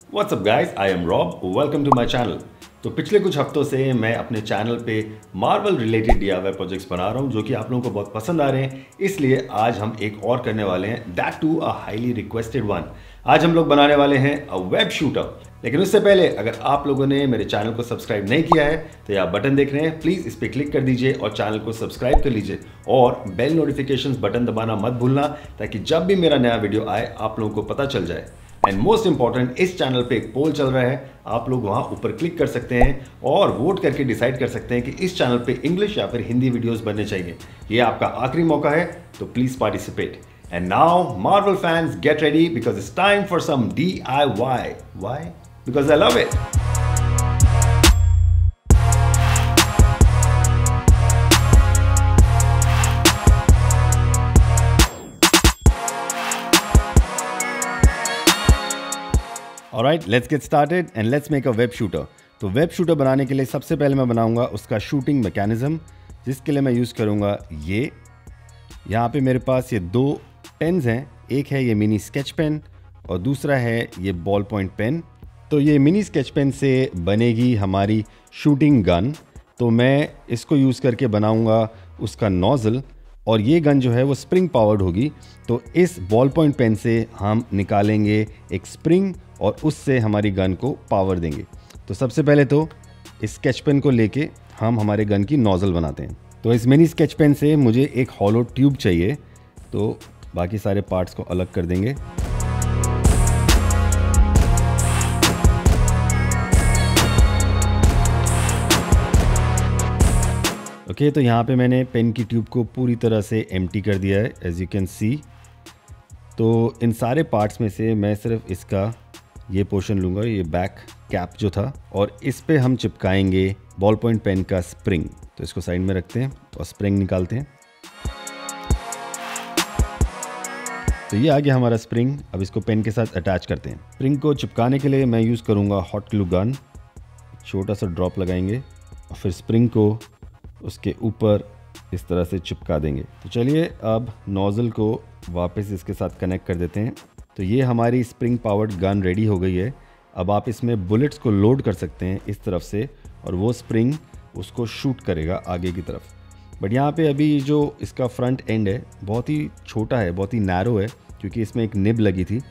What's up guys, I am Rob, welcome to my channel। तो पिछले कुछ हफ्तों से मैं अपने चैनल पे मार्वल रिलेटेड DIY प्रोजेक्ट्स बना रहा हूँ जो कि आप लोगों को बहुत पसंद आ रहे हैं, इसलिए आज हम एक और करने वाले हैं, that to a highly requested one. आज हम लोग बनाने वाले हैं अ वेब शूटर। लेकिन उससे पहले अगर आप लोगों ने मेरे चैनल को सब्सक्राइब नहीं किया है तो ये आप बटन देख रहे हैं, प्लीज़ इस पर क्लिक कर दीजिए और चैनल को सब्सक्राइब कर लीजिए और बेल नोटिफिकेशंस बटन दबाना मत भूलना ताकि जब भी मेरा नया वीडियो आए आप लोगों को पता चल जाए। एंड मोस्ट इंपॉर्टेंट, इस चैनल पे एक पोल चल रहा है, आप लोग वहां ऊपर क्लिक कर सकते हैं और वोट करके डिसाइड कर सकते हैं कि इस चैनल पे इंग्लिश या फिर हिंदी वीडियोस बनने चाहिए। ये आपका आखिरी मौका है, तो please participate. And now Marvel fans, get ready because it's time for some DIY। Why? Because I love it. Alright, let's get started and let's make a web shooter. तो वेब शूटर बनाने के लिए सबसे पहले मैं बनाऊंगा उसका shooting mechanism, जिसके लिए मैं यूज़ करूंगा ये। यहाँ पे मेरे पास ये दो पेन्स हैं, एक है ये मिनी स्केच पेन और दूसरा है ये बॉल पॉइंट पेन। तो ये मिनी स्केच पेन से बनेगी हमारी शूटिंग गन। तो मैं इसको यूज़ करके बनाऊँगा उसका नोज़ल, और ये गन जो है वो स्प्रिंग पावर्ड होगी। तो इस बॉल पॉइंट पेन से हम निकालेंगे एक स्प्रिंग और उससे हमारी गन को पावर देंगे। तो सबसे पहले तो इस स्केच पेन को लेके हम हमारे गन की नोज़ल बनाते हैं। तो इस मिनी स्केच पेन से मुझे एक हॉलो ट्यूब चाहिए, तो बाकी सारे पार्ट्स को अलग कर देंगे। ओके, तो यहाँ पे मैंने पेन की ट्यूब को पूरी तरह से एम्प्टी कर दिया है, एज यू कैन सी। तो इन सारे पार्ट्स में से मैं सिर्फ इसका ये पोर्शन लूँगा, ये बैक कैप जो था, और इस पे हम चिपकाएंगे बॉल पॉइंट पेन का स्प्रिंग। तो इसको साइड में रखते हैं और स्प्रिंग निकालते हैं। तो ये आ गया हमारा स्प्रिंग। अब इसको पेन के साथ अटैच करते हैं। स्प्रिंग को चिपकाने के लिए मैं यूज़ करूँगा हॉट ग्लू गन। छोटा सा ड्रॉप लगाएंगे और फिर स्प्रिंग को उसके ऊपर इस तरह से चिपका देंगे। तो चलिए अब नोज़ल को वापस इसके साथ कनेक्ट कर देते हैं। तो ये हमारी स्प्रिंग पावर्ड गन रेडी हो गई है। अब आप इसमें बुलेट्स को लोड कर सकते हैं इस तरफ से, और वो स्प्रिंग उसको शूट करेगा आगे की तरफ। बट यहाँ पे अभी जो इसका फ्रंट एंड है बहुत ही छोटा है, बहुत ही नैरो है, क्योंकि इसमें एक निब लगी थी।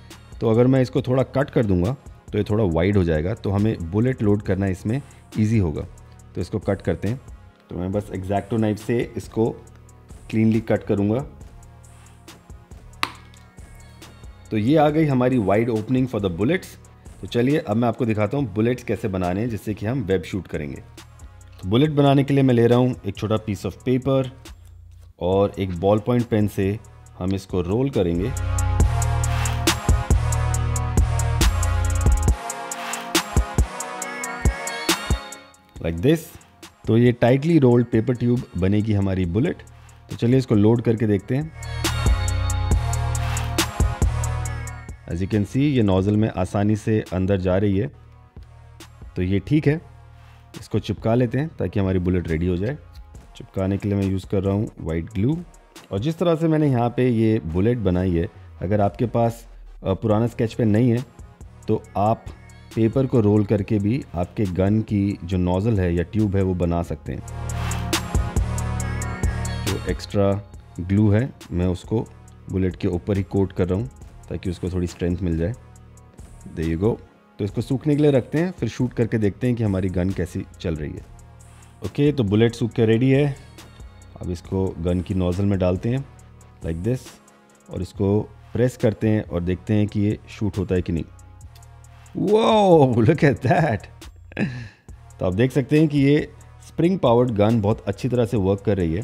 तो अगर मैं इसको थोड़ा कट कर दूंगा तो ये थोड़ा वाइड हो जाएगा, तो हमें बुलेट लोड करना इसमें ईजी होगा। तो इसको कट करते हैं। तो मैं बस एक्जैक्टो नाइफ से इसको क्लीनली कट करूँगा। तो ये आ गई हमारी wide opening for the bullets. तो चलिए अब मैं आपको दिखाता हूँ बुलेट्स कैसे बनाने हैं, जिससे कि हम वेब शूट करेंगे। तो बुलेट बनाने के लिए मैं ले रहा हूँ एक छोटा पीस ऑफ पेपर और एक बॉल पॉइंट पेन से हम इसको रोल करेंगे। Like this. तो ये टाइटली रोल्ड पेपर ट्यूब बनेगी हमारी बुलेट। तो चलिए इसको लोड करके देखते हैं। एज यू कैन सी ये नोज़ल में आसानी से अंदर जा रही है, तो ये ठीक है। इसको चिपका लेते हैं ताकि हमारी बुलेट रेडी हो जाए। चिपकाने के लिए मैं यूज़ कर रहा हूँ वाइट ग्लू। और जिस तरह से मैंने यहाँ पे ये बुलेट बनाई है, अगर आपके पास पुराना स्केच पेन नहीं है तो आप पेपर को रोल करके भी आपके गन की जो नोज़ल है या ट्यूब है वो बना सकते हैं। जो एक्स्ट्रा ग्लू है मैं उसको बुलेट के ऊपर ही कोट कर रहा हूँ ताकि उसको थोड़ी स्ट्रेंथ मिल जाए। There you go. तो इसको सूखने के लिए रखते हैं, फिर शूट करके देखते हैं कि हमारी गन कैसी चल रही है। ओके, तो बुलेट सूख के रेडी है। अब इसको गन की नोज़ल में डालते हैं लाइक दिस, और इसको प्रेस करते हैं और देखते हैं कि ये शूट होता है कि नहीं। Whoa, look at that! तो आप देख सकते हैं कि ये स्प्रिंग पावर्ड गन बहुत अच्छी तरह से वर्क कर रही है।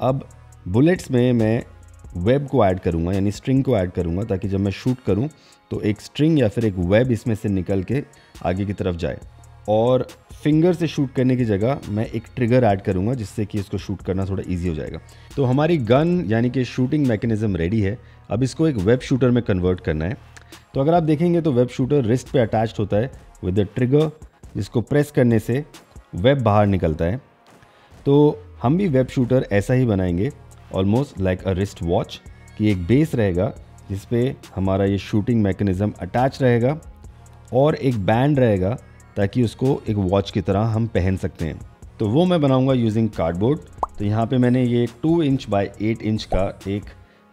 अब बुलेट्स में मैं वेब को ऐड करूँगा, यानी स्ट्रिंग को ऐड करूँगा, ताकि जब मैं शूट करूँ तो एक स्ट्रिंग या फिर एक वेब इसमें से निकल के आगे की तरफ जाए। और फिंगर से शूट करने की जगह मैं एक ट्रिगर ऐड करूँगा, जिससे कि इसको शूट करना थोड़ा ईजी हो जाएगा। तो हमारी गन यानी कि शूटिंग मैकेनिज्म रेडी है। अब इसको एक वेब शूटर में कन्वर्ट करना है। तो अगर आप देखेंगे तो वेब शूटर रिस्ट पे अटैच्ड होता है विद द ट्रिगर, जिसको प्रेस करने से वेब बाहर निकलता है। तो हम भी वेब शूटर ऐसा ही बनाएंगे, ऑलमोस्ट लाइक अ रिस्ट वॉच, कि एक बेस रहेगा जिस पे हमारा ये शूटिंग मैकेनिज़्म अटैच रहेगा और एक बैंड रहेगा ताकि उसको एक वॉच की तरह हम पहन सकते हैं। तो वो मैं बनाऊंगा यूजिंग कार्डबोर्ड। तो यहाँ पे मैंने ये 2 इंच बाय 8 इंच का एक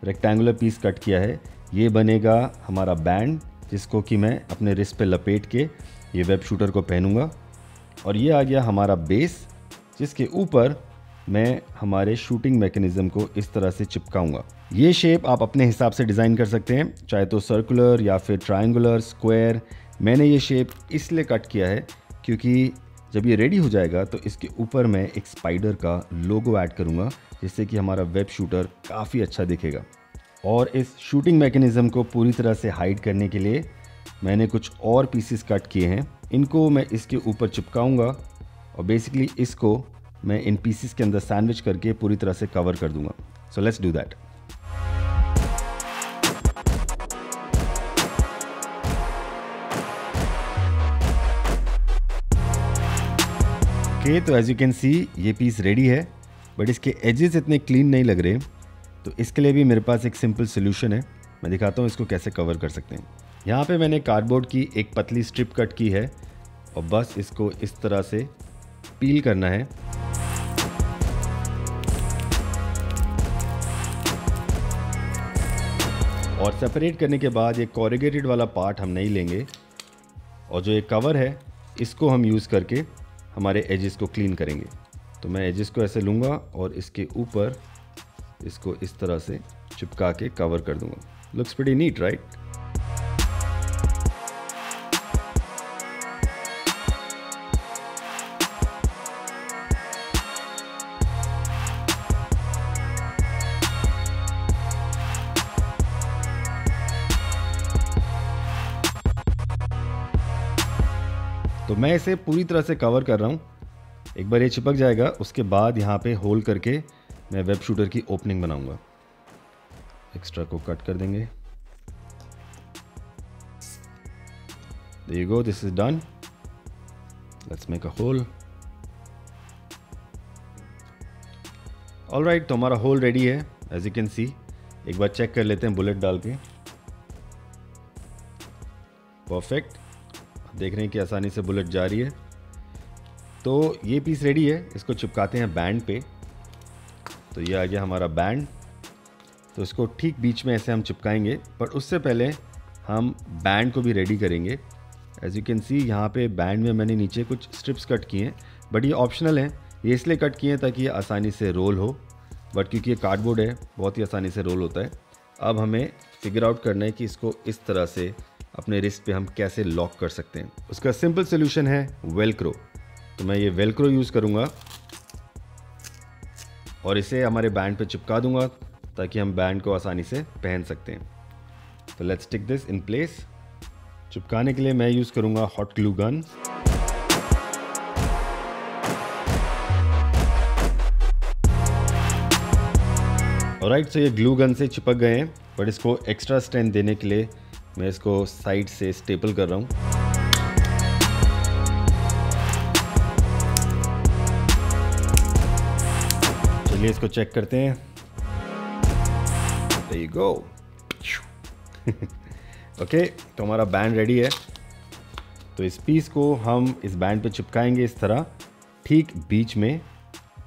रेक्टेंगुलर पीस कट किया है। ये बनेगा हमारा बैंड, जिसको कि मैं अपने रिस्ट पे लपेट के ये वेब शूटर को पहनूंगा। और ये आ गया हमारा बेस, जिसके ऊपर मैं हमारे शूटिंग मैकेनिज़्म को इस तरह से चिपकाऊंगा। ये शेप आप अपने हिसाब से डिज़ाइन कर सकते हैं, चाहे तो सर्कुलर या फिर ट्रायंगुलर, स्क्वायर। मैंने ये शेप इसलिए कट किया है क्योंकि जब ये रेडी हो जाएगा तो इसके ऊपर मैं एक स्पाइडर का लोगो ऐड करूँगा, जिससे कि हमारा वेब शूटर काफ़ी अच्छा दिखेगा। और इस शूटिंग मैकेनिज़्म को पूरी तरह से हाइड करने के लिए मैंने कुछ और पीसेस कट किए हैं। इनको मैं इसके ऊपर चिपकाऊंगा और बेसिकली इसको मैं इन पीसेस के अंदर सैंडविच करके पूरी तरह से कवर कर दूंगा। सो लेट्स डू दैट। ओके, तो एज यू कैन सी ये पीस रेडी है, बट इसके एजेस इतने क्लीन नहीं लग रहे। तो इसके लिए भी मेरे पास एक सिंपल सोल्यूशन है। मैं दिखाता हूँ इसको कैसे कवर कर सकते हैं। यहाँ पे मैंने कार्डबोर्ड की एक पतली स्ट्रिप कट की है और बस इसको इस तरह से पील करना है। और सेपरेट करने के बाद ये कोरिगेटेड वाला पार्ट हम नहीं लेंगे, और जो ये कवर है इसको हम यूज़ करके हमारे एजेस को क्लीन करेंगे। तो मैं एजेस को ऐसे लूँगा और इसके ऊपर इसको इस तरह से चिपका के कवर कर दूँगा। Looks pretty neat, right? तो मैं इसे पूरी तरह से कवर कर रहा हूँ। एक बार ये चिपक जाएगा, उसके बाद यहाँ पे होल करके मैं वेब शूटर की ओपनिंग बनाऊंगा। एक्स्ट्रा को कट कर देंगे। There you go, this is done. Let's make a hole. Alright, तो हमारा होल रेडी है एज यू कैन सी। एक बार चेक कर लेते हैं बुलेट डाल के। परफेक्ट, देख रहे हैं कि आसानी से बुलेट जा रही है। तो ये पीस रेडी है, इसको चिपकाते हैं बैंड पे। तो ये आ गया हमारा बैंड। तो इसको ठीक बीच में ऐसे हम चिपकाएंगे, पर उससे पहले हम बैंड को भी रेडी करेंगे। एज यू कैन सी यहाँ पे बैंड में मैंने नीचे कुछ स्ट्रिप्स कट किए हैं, बट ये ऑप्शनल हैं। ये इसलिए कट किए हैं ताकि ये आसानी से रोल हो, बट क्योंकि ये कार्डबोर्ड है बहुत ही आसानी से रोल होता है। अब हमें फिगर आउट करना है कि इसको इस तरह से अपने रिस्ट पे हम कैसे लॉक कर सकते हैं। उसका सिंपल सोल्यूशन है वेलक्रो। तो मैं ये वेलक्रो यूज़ करूँगा और इसे हमारे बैंड पे चिपका दूंगा ताकि हम बैंड को आसानी से पहन सकते हैं। तो let's stick this in place. चिपकाने के लिए मैं यूज़ करूँगा हॉट ग्लू गन। ऑलराइट, सो ये ग्लू गन से चिपक गए हैं, बट इसको एक्स्ट्रा स्ट्रेंथ देने के लिए मैं इसको साइड से स्टेपल कर रहा हूँ। चलिए इसको चेक करते हैं। There you go. ओके, तो हमारा बैंड रेडी है। तो इस पीस को हम इस बैंड पे चिपकाएंगे इस तरह ठीक बीच में।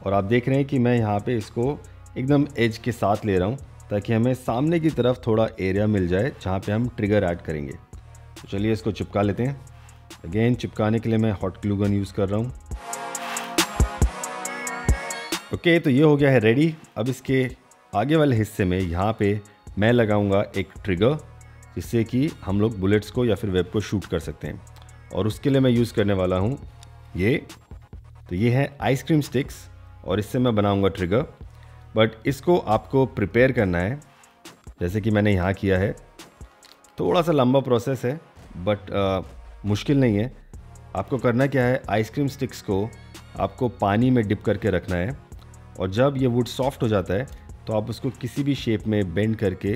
और आप देख रहे हैं कि मैं यहाँ पे इसको एकदम एज के साथ ले रहा हूँ ताकि हमें सामने की तरफ थोड़ा एरिया मिल जाए जहाँ पे हम ट्रिगर ऐड करेंगे। तो चलिए इसको चिपका लेते हैं। अगेन चिपकाने के लिए मैं हॉट ग्लू गन यूज़ कर रहा हूँ। ओके, तो ये हो गया है रेडी। अब इसके आगे वाले हिस्से में यहाँ पे मैं लगाऊंगा एक ट्रिगर, जिससे कि हम लोग बुलेट्स को या फिर वेब को शूट कर सकते हैं। और उसके लिए मैं यूज़ करने वाला हूँ ये। तो ये है आइसक्रीम स्टिक्स और इससे मैं बनाऊंगा ट्रिगर। बट इसको आपको प्रिपेयर करना है जैसे कि मैंने यहाँ किया है। थोड़ा सा लंबा प्रोसेस है, बट मुश्किल नहीं है। आपको करना क्या है, आइसक्रीम स्टिक्स को आपको पानी में डिप करके रखना है, और जब ये वुड सॉफ्ट हो जाता है तो आप उसको किसी भी शेप में बेंड करके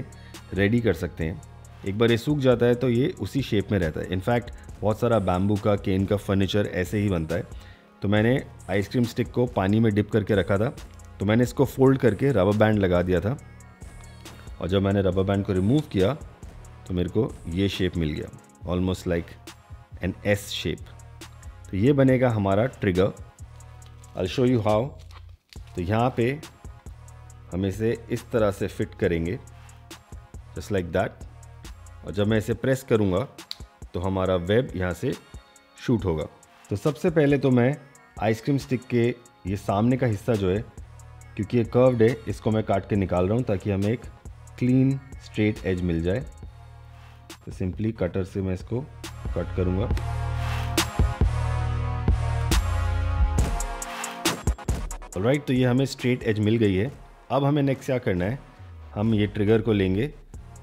रेडी कर सकते हैं। एक बार ये सूख जाता है तो ये उसी शेप में रहता है। इनफैक्ट बहुत सारा बैम्बू का, केन का फर्नीचर ऐसे ही बनता है। तो मैंने आइसक्रीम स्टिक को पानी में डिप करके रखा था, तो मैंने इसको फोल्ड करके रबर बैंड लगा दिया था, और जब मैंने रबर बैंड को रिमूव किया तो मेरे को ये शेप मिल गया, almost like an S shape. तो ये बनेगा हमारा trigger. I show you how. तो यहाँ पे हम इसे इस तरह से फिट करेंगे, जस्ट लाइक दैट। और जब मैं इसे प्रेस करूँगा तो हमारा वेब यहाँ से शूट होगा। तो सबसे पहले तो मैं आइसक्रीम स्टिक के ये सामने का हिस्सा जो है, क्योंकि ये कर्व्ड है, इसको मैं काट के निकाल रहा हूँ ताकि हमें एक क्लीन स्ट्रेट एज मिल जाए। तो सिंपली कटर से मैं इसको कट करूँगा। ऑलराइट, तो ये हमें स्ट्रेट एज मिल गई है। अब हमें नेक्स्ट क्या करना है, हम ये ट्रिगर को लेंगे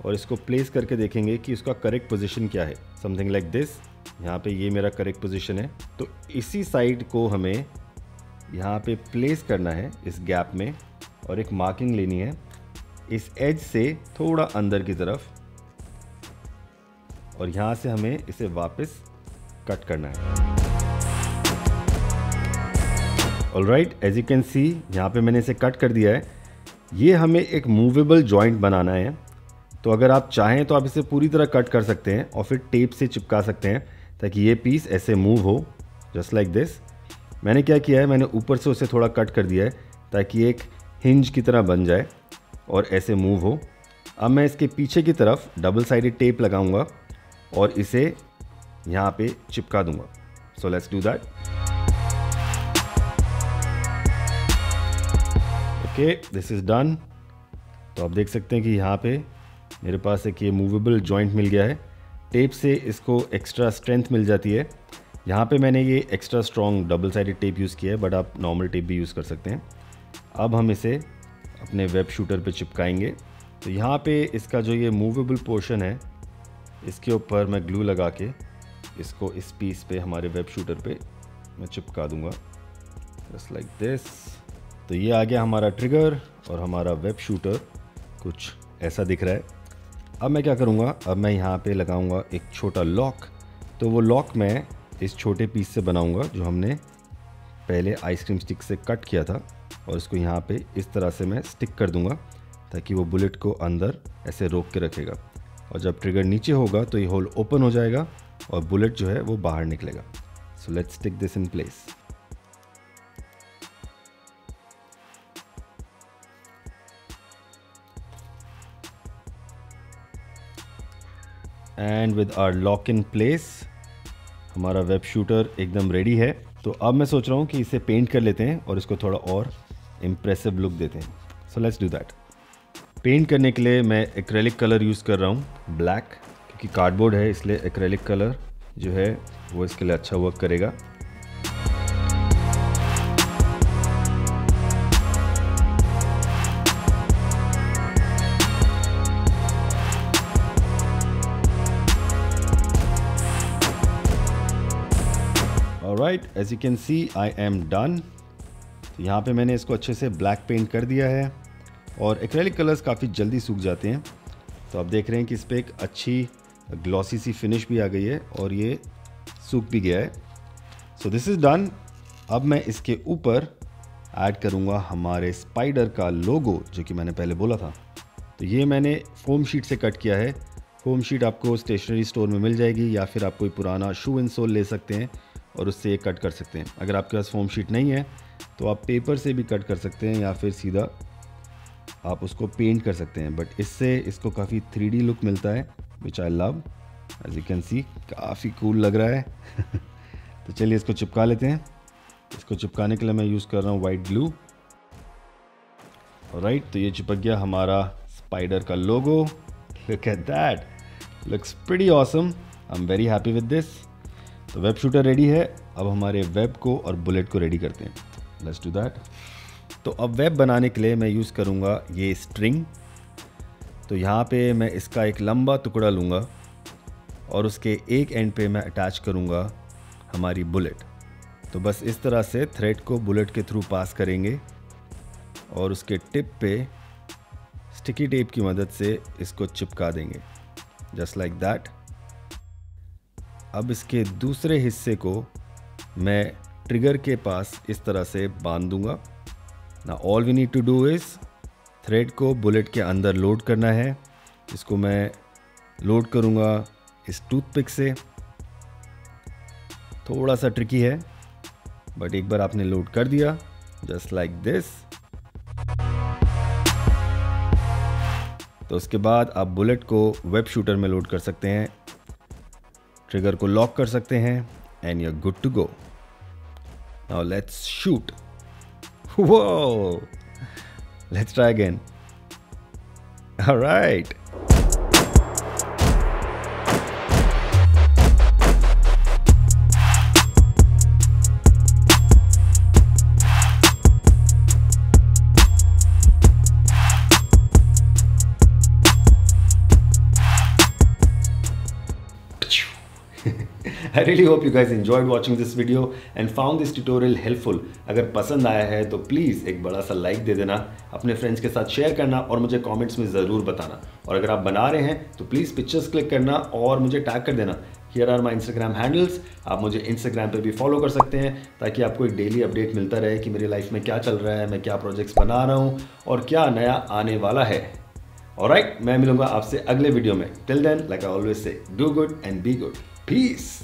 और इसको प्लेस करके देखेंगे कि उसका करेक्ट पोजीशन क्या है। Something like this. यहाँ पे ये मेरा करेक्ट पोजीशन है। तो इसी साइड को हमें यहाँ पे प्लेस करना है इस गैप में, और एक मार्किंग लेनी है इस एज से थोड़ा अंदर की तरफ, और यहाँ से हमें इसे वापस कट करना है। Alright, as you can see यहाँ पे मैंने इसे कट कर दिया है। ये हमें एक मूवेबल जॉइंट बनाना है। तो अगर आप चाहें तो आप इसे पूरी तरह कट कर सकते हैं और फिर टेप से चिपका सकते हैं ताकि ये पीस ऐसे मूव हो, जस्ट लाइक दिस। मैंने क्या किया है, मैंने ऊपर से उसे थोड़ा कट कर दिया है ताकि एक हिंज की तरह बन जाए और ऐसे मूव हो। अब मैं इसके पीछे की तरफ डबल साइडेड टेप लगाऊंगा और इसे यहाँ पे चिपका दूंगा। सो let's do that. Okay, this is done. तो आप देख सकते हैं कि यहाँ पे मेरे पास एक ये मूवेबल जॉइंट मिल गया है। टेप से इसको एक्स्ट्रा स्ट्रेंथ मिल जाती है। यहाँ पे मैंने ये extra strong double sided tape use किया है, बट आप नॉर्मल टेप भी यूज़ कर सकते हैं। अब हम इसे अपने वेब शूटर पे चिपकाएंगे। तो यहाँ पे इसका जो ये मूवेबल पोर्शन है, इसके ऊपर मैं ग्लू लगा के इसको इस पीस पे हमारे वेब शूटर पे मैं चिपका दूँगा, जस्ट लाइक दिस। तो ये आ गया हमारा ट्रिगर और हमारा वेब शूटर कुछ ऐसा दिख रहा है। अब मैं क्या करूँगा, अब मैं यहाँ पे लगाऊँगा एक छोटा लॉक। तो वो लॉक मैं इस छोटे पीस से बनाऊँगा जो हमने पहले आइसक्रीम स्टिक से कट किया था, और इसको यहाँ पे इस तरह से मैं स्टिक कर दूँगा ताकि वो बुलेट को अंदर ऐसे रोक के रखेगा। और जब ट्रिगर नीचे होगा तो ये होल ओपन हो जाएगा और बुलेट जो है वो बाहर निकलेगा। So let's stick this in place. And with our lock in place हमारा वेब शूटर एकदम रेडी है। तो अब मैं सोच रहा हूँ कि इसे पेंट कर लेते हैं और इसको थोड़ा और इम्प्रेसिव लुक देते हैं। So let's do that. Paint करने के लिए मैं एक्रेलिक कलर यूज़ कर रहा हूँ, ब्लैक, क्योंकि कार्डबोर्ड है इसलिए एक्रेलिक कलर जो है वो इसके लिए अच्छा वर्क करेगा। Alright, as you can see, I am done। तो यहाँ पे मैंने इसको अच्छे से ब्लैक पेंट कर दिया है और एक्रेलिक कलर्स काफ़ी जल्दी सूख जाते हैं। तो आप देख रहे हैं कि इस पर एक अच्छी ग्लॉसी सी फिनिश भी आ गई है और ये सूख भी गया है। So this is done. अब मैं इसके ऊपर ऐड करूँगा हमारे स्पाइडर का लोगो जो कि मैंने पहले बोला था। तो ये मैंने फोम शीट से कट किया है। फोम शीट आपको स्टेशनरी स्टोर में मिल जाएगी या फिर आप कोई पुराना शू एंड सोल ले सकते हैं और उससे ये कट कर सकते हैं। अगर आपके पास फोम शीट नहीं है तो आप पेपर से भी कट कर सकते हैं या फिर सीधा आप उसको पेंट कर सकते हैं, बट इससे इसको काफ़ी 3D लुक मिलता है, which I love. As you can see काफ़ी कूल लग रहा है। तो चलिए इसको चिपका लेते हैं। इसको चिपकाने के लिए मैं यूज़ कर रहा हूँ वाइट ग्लू। ऑलराइट, तो ये चिपक गया हमारा स्पाइडर का logo. Look at that, looks pretty awesome. I am very happy with this. तो वेब शूटर रेडी है। अब हमारे वेब को और बुलेट को रेडी करते हैं। Let's do that. तो अब वेब बनाने के लिए मैं यूज़ करूँगा ये स्ट्रिंग। तो यहाँ पे मैं इसका एक लंबा टुकड़ा लूँगा और उसके एक एंड पे मैं अटैच करूँगा हमारी बुलेट। तो बस इस तरह से थ्रेड को बुलेट के थ्रू पास करेंगे और उसके टिप पे स्टिकी टेप की मदद से इसको चिपका देंगे, जस्ट लाइक दैट। अब इसके दूसरे हिस्से को मैं ट्रिगर के पास इस तरह से बांध दूंगा। Now all we need to do is thread को बुलेट के अंदर लोड करना है। इसको मैं लोड करूंगा इस टूथपिक से थोड़ा सा ट्रिकी है, बट एक बार आपने लोड कर दिया जस्ट लाइक दिस, तो उसके बाद आप बुलेट को वेब शूटर में लोड कर सकते हैं, ट्रिगर को लॉक कर सकते हैं and you are good to go. Now let's shoot. Whoa! Let's try again. All right. I really hope you guys enjoyed watching this video and found this tutorial helpful. अगर पसंद आया है तो please एक बड़ा सा लाइक दे देना, अपने फ्रेंड्स के साथ शेयर करना और मुझे कमेंट्स में ज़रूर बताना। और अगर आप बना रहे हैं तो प्लीज़ पिक्चर्स क्लिक करना और मुझे टैग कर देना। Here are my Instagram handles. आप मुझे इंस्टाग्राम पे भी फॉलो कर सकते हैं ताकि आपको एक डेली अपडेट मिलता रहे कि मेरी लाइफ में क्या चल रहा है, मैं क्या प्रोजेक्ट्स बना रहा हूँ और क्या नया आने वाला है। ऑलराइट, मैं मिलूंगा आपसे अगले वीडियो में। Till then, like I always say, do good and be good. Piece.